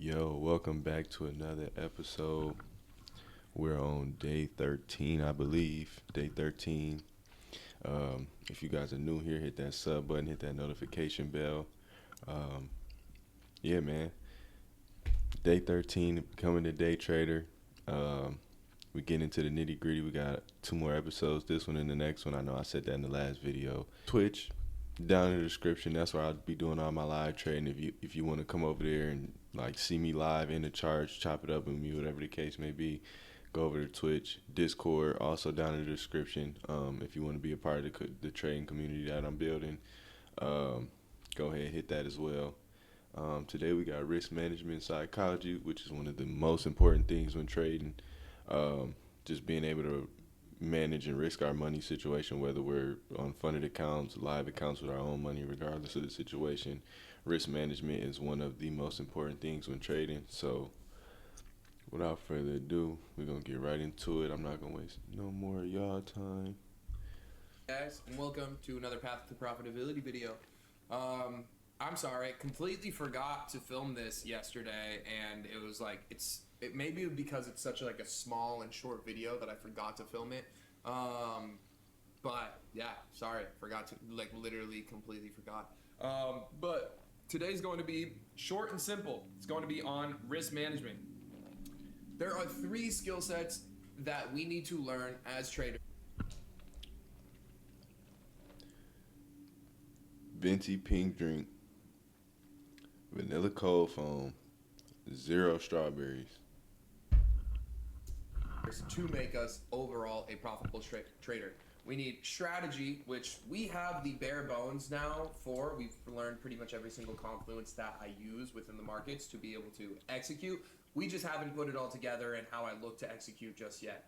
Yo, welcome back to another episode. We're on day 13, I believe. Day 13. If you guys are new here, hit that sub button, hit that notification bell. Um, yeah, man. Day 13, becoming a day trader. We get into the nitty gritty. We got 2 more episodes, this one and the next one. I know I said that in the last video. Twitch, down in the description. That's where I'll be doing all my live trading. If you want to come over there and like see me live in the charts, chop it up with me, whatever the case may be, go over to Twitch. Discord also down in the description. If you want to be a part of the trading community that I'm building, go ahead and hit that as well. Today we got risk management psychology, which is one of the most important things when trading. Just being able to manage and risk our money situation, whether we're on funded accounts, live accounts with our own money, regardless of the situation. Risk management is one of the most important things when trading. So without further ado, we're going to get right into it. I'm not going to waste no more of y'all time. Guys, and welcome to another Path to Profitability video. I'm sorry, I completely forgot to film this yesterday, and it was like, it maybe because it's such like a small and short video that I forgot to film it. But yeah, sorry, forgot to, like, literally completely forgot. But today's going to be short and simple. It's going to be on risk management. There are 3 skill sets that we need to learn as traders. Venti pink drink, vanilla cold foam, 0 strawberries. To make us overall a profitable trader. We need strategy, which we have the bare bones now for. We've learned pretty much every single confluence that I use within the markets to be able to execute. We just haven't put it all together and how I look to execute just yet.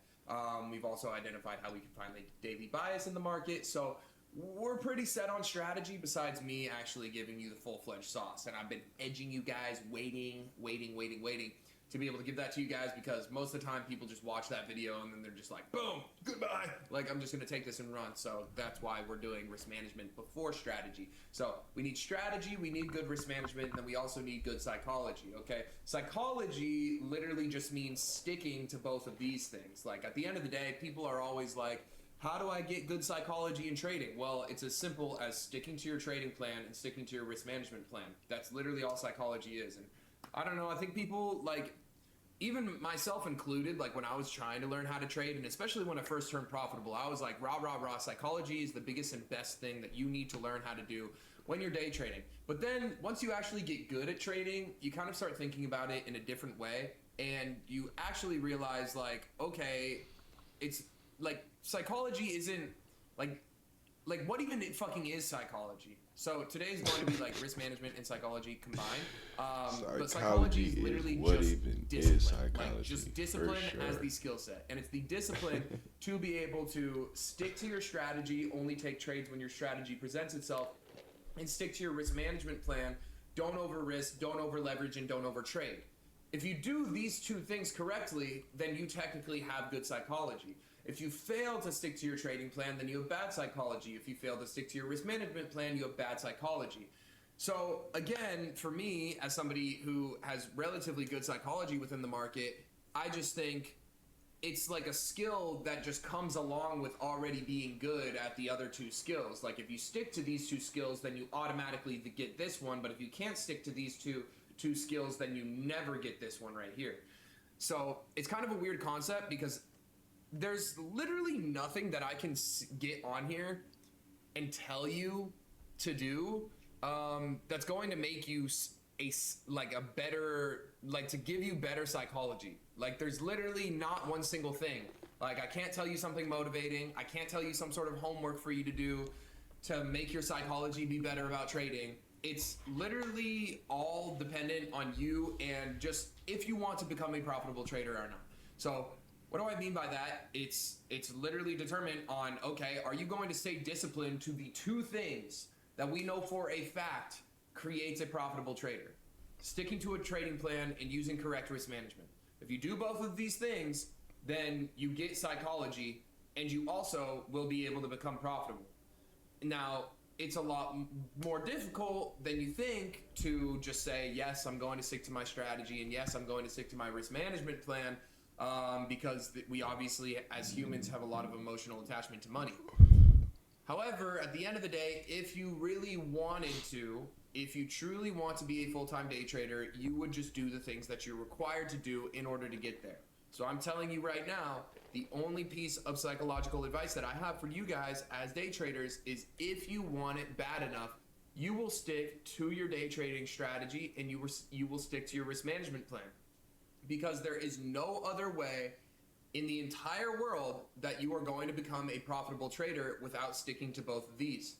We've also identified how we can find the daily bias in the market. So we're pretty set on strategy besides me actually giving you the full-fledged sauce. And I've been edging you guys, waiting to be able to give that to you guys, because most of the time people just watch that video and then they're just like, boom, goodbye. Like, I'm just going to take this and run. So that's why we're doing risk management before strategy. So we need strategy, we need good risk management, and then we also need good psychology, okay? Psychology literally just means sticking to both of these things. Like, at the end of the day, people are always like, how do I get good psychology in trading? Well, it's as simple as sticking to your trading plan and sticking to your risk management plan. That's literally all psychology is. And I don't know, I think people, like, even myself included, like when I was trying to learn how to trade, and especially when I first turned profitable, I was like, rah. Psychology is the biggest and best thing that you need to learn how to do when you're day trading. But then once you actually get good at trading, you kind of start thinking about it in a different way, and you actually realize, like, okay, it's like psychology isn't like what even it fucking is psychology. So today's going to be like risk management and psychology combined. But psychology is literally just discipline. Like, just discipline as the skill set. And it's the discipline to be able to stick to your strategy, only take trades when your strategy presents itself, and stick to your risk management plan. Don't over risk, don't over leverage, and don't over trade. If you do these 2 things correctly, then you technically have good psychology. If you fail to stick to your trading plan, then you have bad psychology. If you fail to stick to your risk management plan, you have bad psychology. So again, for me, as somebody who has relatively good psychology within the market, I just think it's like a skill that just comes along with already being good at the other 2 skills. Like, if you stick to these 2 skills, then you automatically get this one. But if you can't stick to these two skills, then you never get this one right here. So it's kind of a weird concept, because there's literally nothing that I can get on here and tell you to do that's going to make you a better, like, to give you better psychology. Like, there's literally not one single thing. Like, I can't tell you something motivating. I can't tell you some sort of homework for you to do to make your psychology be better about trading. It's literally all dependent on you and just if you want to become a profitable trader or not. So what do I mean by that? It's literally determined on, okay, are you going to stay disciplined to the 2 things that we know for a fact creates a profitable trader? Sticking to a trading plan and using correct risk management. If you do both of these things, then you get psychology, and you also will be able to become profitable. Now, it's a lot more difficult than you think to just say, yes, I'm going to stick to my strategy, and yes, I'm going to stick to my risk management plan, because we obviously, as humans, have a lot of emotional attachment to money. However, at the end of the day, if you really wanted to, if you truly want to be a full-time day trader, you would just do the things that you're required to do in order to get there. So I'm telling you right now, the only piece of psychological advice that I have for you guys as day traders is, if you want it bad enough, you will stick to your day trading strategy, and you will stick to your risk management plan, because there is no other way in the entire world that you are going to become a profitable trader without sticking to both of these.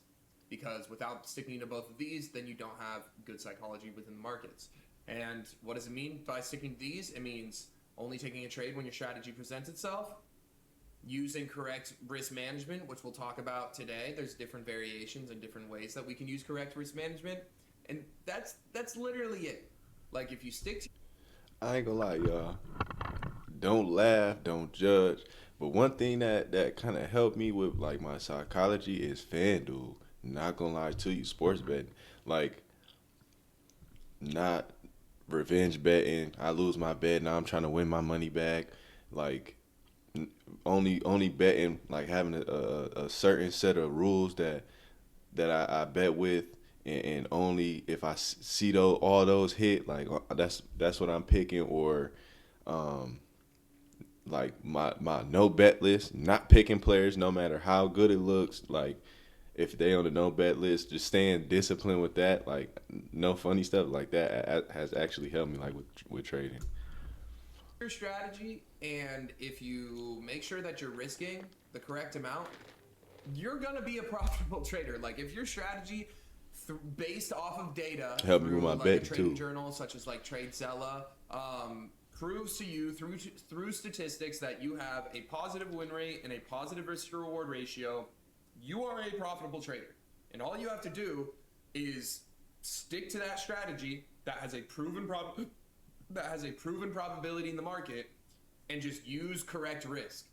Because without sticking to both of these, then you don't have good psychology within the markets. And what does it mean by sticking to these? It means only taking a trade when your strategy presents itself, using correct risk management, which we'll talk about today. There's different variations and different ways that we can use correct risk management, and that's literally it. Like, if you stick to I ain't gonna lie, y'all. Don't laugh, don't judge. But one thing that kind of helped me with like my psychology is FanDuel. Not gonna lie to you, sports betting. Like, not revenge betting. I lose my bet, now I'm trying to win my money back. Like, only betting, like having a certain set of rules that I bet with, and only if I see those all those hit, like that's what I'm picking. Or um, like my no bet list, not picking players no matter how good it looks. Like, if they on the no bet list, just staying disciplined with that. Like, no funny stuff like that has actually helped me, like with trading. your strategy, and if you make sure that you're risking the correct amount, you're gonna be a profitable trader. Like, if your strategy, based off of data Help me with through my like a bet trading too. journal such as like TradeZella, proves to you through statistics that you have a positive win rate and a positive risk to reward ratio, you are a profitable trader. And all you have to do is stick to that strategy that has a proven probability in the market, and just use correct risk.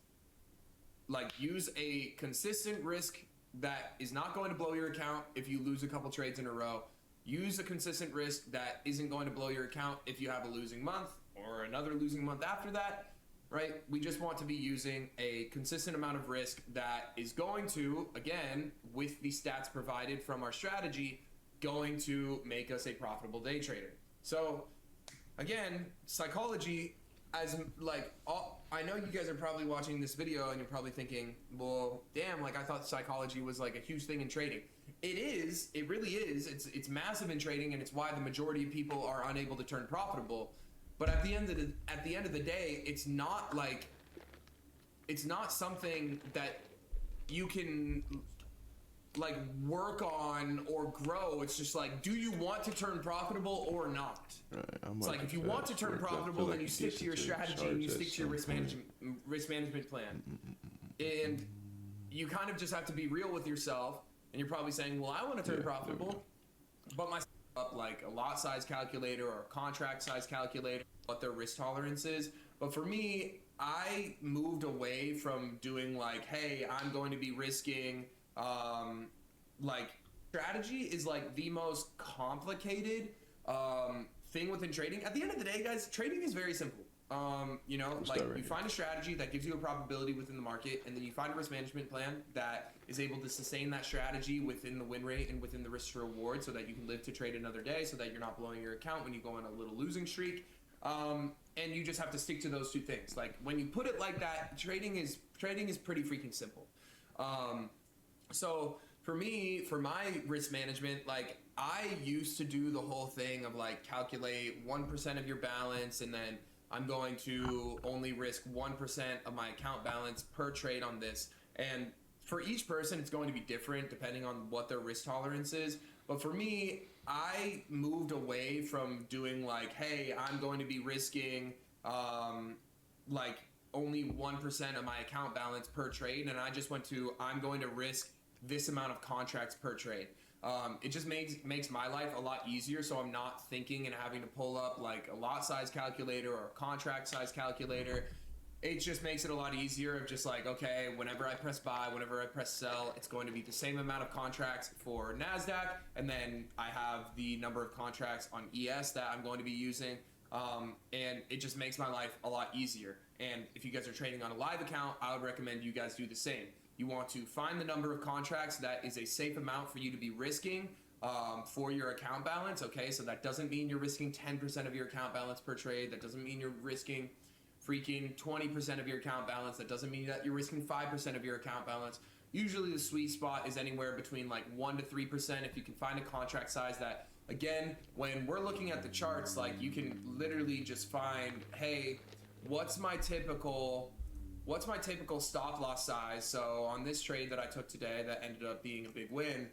Like, use a consistent risk that is not going to blow your account if you lose a couple trades in a row. Use a consistent risk that isn't going to blow your account if you have a losing month or another losing month after that, right? We just want to be using a consistent amount of risk that is going to, again, with the stats provided from our strategy, going to make us a profitable day trader. So again, psychology, as like, I know you guys are probably watching this video and you're probably thinking, well, damn, like, I thought psychology was like a huge thing in trading. It is, it really is. It's massive in trading, and it's why the majority of people are unable to turn profitable. But at the end of the day, it's not like, it's not something that you can like work on or grow. It's just like, do you want to turn profitable or not? Right, It's like, if you want to turn profitable, then you stick to your strategy and you stick to your risk management plan. And you kind of just have to be real with yourself. And you're probably saying, well, I want to turn profitable, but my up like a lot size calculator or a contract size calculator, what their risk tolerance is. But for me, I moved away from doing like, hey, I'm going to be risking, like, strategy is like the most complicated thing within trading. At the end of the day, guys, trading is very simple. You know, like, you find a strategy that gives you a probability within the market, and then you find a risk management plan that is able to sustain that strategy within the win rate and within the risk to reward, so that you can live to trade another day, so that you're not blowing your account when you go on a little losing streak. And you just have to stick to those two things. Like, when you put it like that, trading is pretty freaking simple. So for me, for my risk management, like, I used to do the whole thing of like, calculate 1% of your balance, and then I'm going to only risk 1% of my account balance per trade on this. And for each person, it's going to be different depending on what their risk tolerance is. But for me, I moved away from doing like, hey, I'm going to be risking like only 1% of my account balance per trade. And I just went to, I'm going to risk this amount of contracts per trade. It just makes my life a lot easier, so I'm not thinking and having to pull up like a lot size calculator or a contract size calculator. it just makes it a lot easier of just like, okay, whenever I press buy, whenever I press sell, it's going to be the same amount of contracts for NASDAQ, and then I have the number of contracts on ES that I'm going to be using, and it just makes my life a lot easier. And if you guys are trading on a live account, I would recommend you guys do the same. You want to find the number of contracts that is a safe amount for you to be risking for your account balance, okay? So that doesn't mean you're risking 10% of your account balance per trade. That doesn't mean you're risking freaking 20% of your account balance. That doesn't mean that you're risking 5% of your account balance. Usually the sweet spot is anywhere between like 1 to 3% if you can find a contract size that, again, when we're looking at the charts, like you can literally just find, hey, what's my typical stop loss size? So on this trade that I took today that ended up being a big win,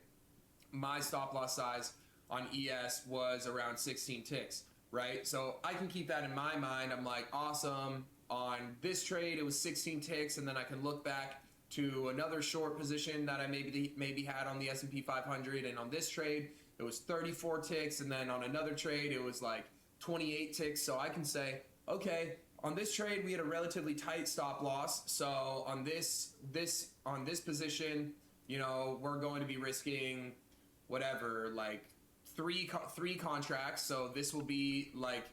my stop loss size on ES was around 16 ticks. Right? So I can keep that in my mind. I'm like, awesome. On this trade, it was 16 ticks, and then I can look back to another short position that I maybe had on the S&P 500, and on this trade, it was 34 ticks, and then on another trade, it was like 28 ticks. So I can say, okay, on this trade, we had a relatively tight stop loss. So on this position, you know, we're going to be risking whatever, like three contracts, so this will be like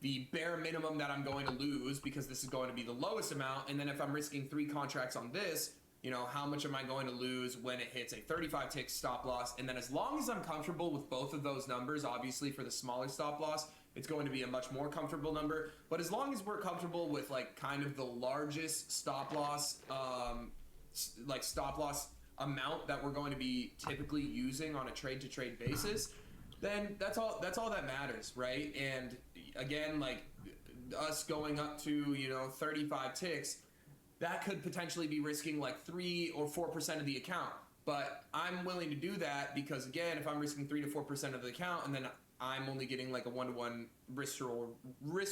the bare minimum that I'm going to lose because this is going to be the lowest amount. And then if I'm risking 3 contracts on this, you know, how much am I going to lose when it hits a 35 tick stop loss? And then as long as I'm comfortable with both of those numbers, obviously for the smaller stop loss, it's going to be a much more comfortable number. But as long as we're comfortable with like kind of the largest stop loss, amount that we're going to be typically using on a trade to trade basis, then that's all that matters, right? And again, like us going up to, you know, 35 ticks, that could potentially be risking like 3 or 4% of the account. But I'm willing to do that because, again, if I'm risking 3 to 4% of the account and then I'm only getting like a 1-to-1 risk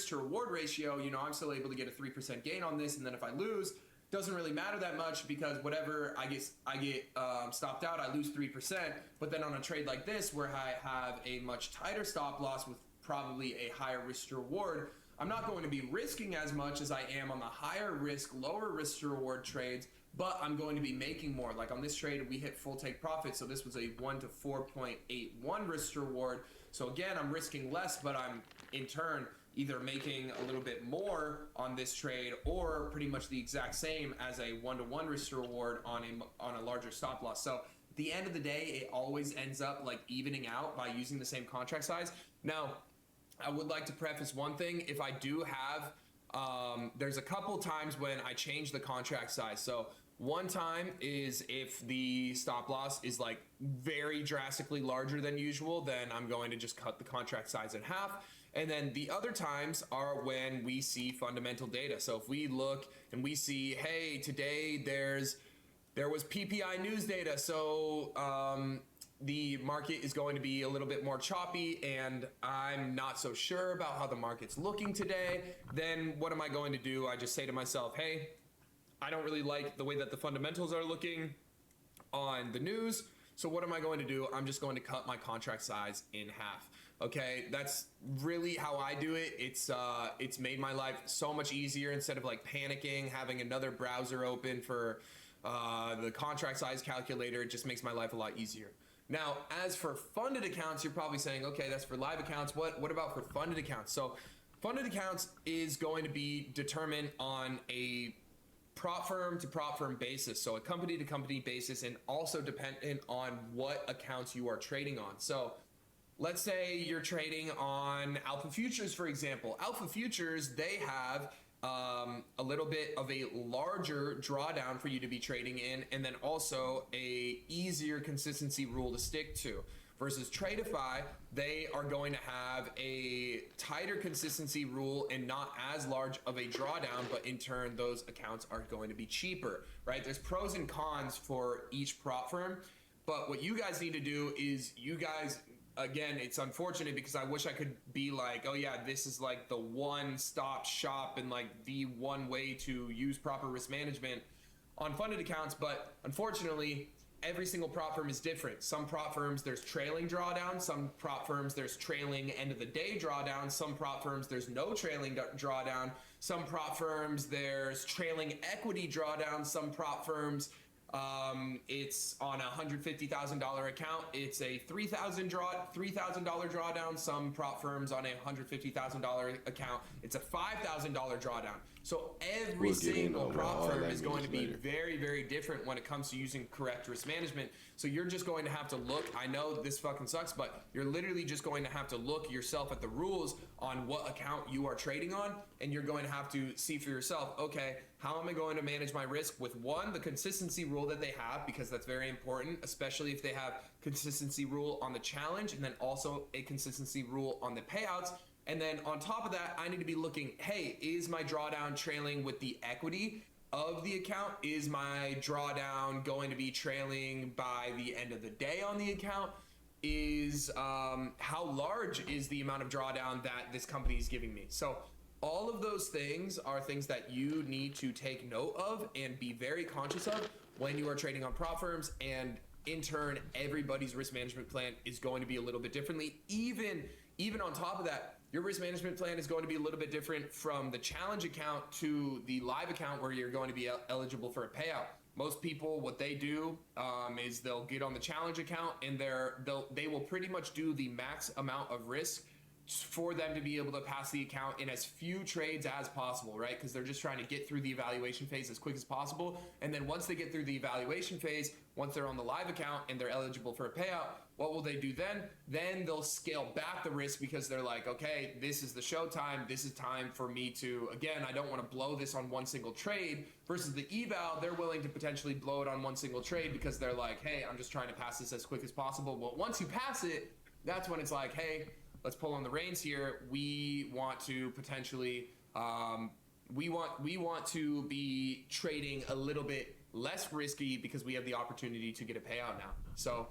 to reward ratio, you know, I'm still able to get a 3% gain on this. And then if I lose, doesn't really matter that much because whatever I get stopped out, I lose 3%. But then on a trade like this, where I have a much tighter stop loss with probably a higher risk to reward, I'm not going to be risking as much as I am on the higher risk, lower risk to reward trades, but I'm going to be making more. Like on this trade, we hit full take profit, so this was a 1 to 4.81 risk to reward. So again, I'm risking less, but I'm in turn either making a little bit more on this trade or pretty much the exact same as a 1-to-1 risk to reward on a larger stop loss. So at the end of the day, it always ends up like evening out by using the same contract size. Now, I would like to preface one thing. If I do have, there's a couple times when I change the contract size. So one time is if the stop loss is like very drastically larger than usual, then I'm going to just cut the contract size in half. And then the other times are when we see fundamental data. So if we look and we see, hey, today there was PPI news data, so the market is going to be a little bit more choppy and I'm not so sure about how the market's looking today, then what am I going to do? I just say to myself, hey, I don't really like the way that the fundamentals are looking on the news, so what am I going to do? I'm just going to cut my contract size in half. Okay, that's really how I do it. It's made my life so much easier. Instead of like panicking, having another browser open for the contract size calculator, it just makes my life a lot easier. Now, as for funded accounts, you're probably saying, okay, that's for live accounts. What about for funded accounts? So funded accounts is going to be determined on a prop firm to prop firm basis, so a company to company basis, and also dependent on what accounts you are trading on. So let's say you're trading on Alpha Futures, for example. Alpha Futures, they have a little bit of a larger drawdown for you to be trading in, and then also a easier consistency rule to stick to. Versus Tradeify, they are going to have a tighter consistency rule and not as large of a drawdown, but in turn, those accounts are going to be cheaper, right? There's pros and cons for each prop firm, but what you guys need to do is again, it's unfortunate because I wish I could be like, oh yeah, this is like the one-stop shop and like the one way to use proper risk management on funded accounts, but unfortunately, every single prop firm is different. Some prop firms there's trailing drawdown, some prop firms there's trailing end of the day drawdown, some prop firms there's no trailing drawdown, some prop firms there's trailing equity drawdown, some prop firms it's on a $150,000 account. It's a $3,000 drawdown. Some prop firms on a $150,000 account. It's a $5,000 drawdown. So every single prop firm is going to be very, very different when it comes to using correct risk management. So you're just going to have to look. I know this fucking sucks, but you're literally just going to have to look yourself at the rules on what account you are trading on, and you're going to have to see for yourself, okay, how am I going to manage my risk with one, the consistency rule that they have, because that's very important, especially if they have consistency rule on the challenge and then also a consistency rule on the payouts. And then on top of that, I need to be looking, hey, is my drawdown trailing with the equity of the account? Is my drawdown going to be trailing by the end of the day on the account? Is how large is the amount of drawdown that this company is giving me? So all of those things are things that you need to take note of and be very conscious of when you are trading on prop firms. And in turn, everybody's risk management plan is going to be a little bit differently. Even on top of that, your risk management plan is going to be a little bit different from the challenge account to the live account where you're going to be eligible for a payout. Most people, what they do is they'll get on the challenge account and they will pretty much do the max amount of risk for them to be able to pass the account in as few trades as possible, right? Because they're just trying to get through the evaluation phase as quick as possible. And then once they get through the evaluation phase, once they're on the live account and they're eligible for a payout, what will they do then? Then they'll scale back the risk because they're like, okay, this is the show time. This is time for me to, again, I don't want to blow this on one single trade. Versus the eval, they're willing to potentially blow it on one single trade because they're like, hey, I'm just trying to pass this as quick as possible. But once you pass it, that's when it's like, hey, let's pull on the reins here. We want to potentially, we want to be trading a little bit less risky because we have the opportunity to get a payout now. So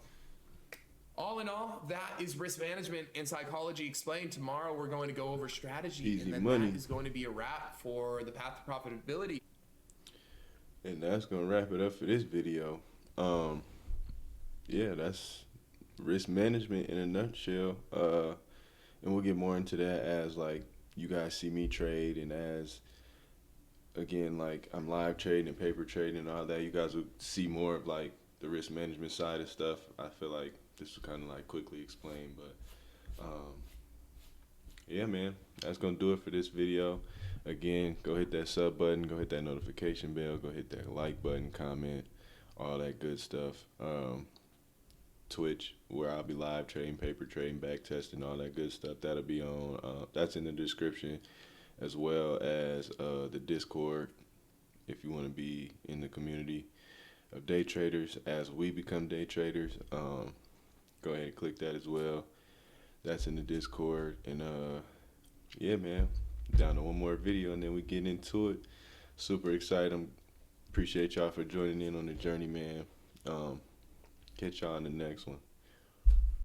all in all, that is risk management and psychology explained. Tomorrow we're going to go over strategy, Easy and then money. that is going to be a wrap for the path to profitability. And that's gonna wrap it up for this video. Yeah, that's risk management in a nutshell. And we'll get more into that as like you guys see me trade, and as again like I'm live trading and paper trading and all that, you guys will see more of like the risk management side of stuff. I feel like this was kind of like quickly explained, but yeah, man, that's gonna do it for this video. Again, go hit that sub button, go hit that notification bell, go hit that like button, comment, all that good stuff. Twitch, where I'll be live trading, paper trading, back testing, all that good stuff. That'll be on, that's in the description, as well as the Discord, if you want to be in the community of day traders as we become day traders. Go ahead and click that as well. That's in the Discord. And yeah, man, down to one more video and then we get into it. Super excited. Appreciate y'all for joining in on the journey, man. Catch y'all in the next one.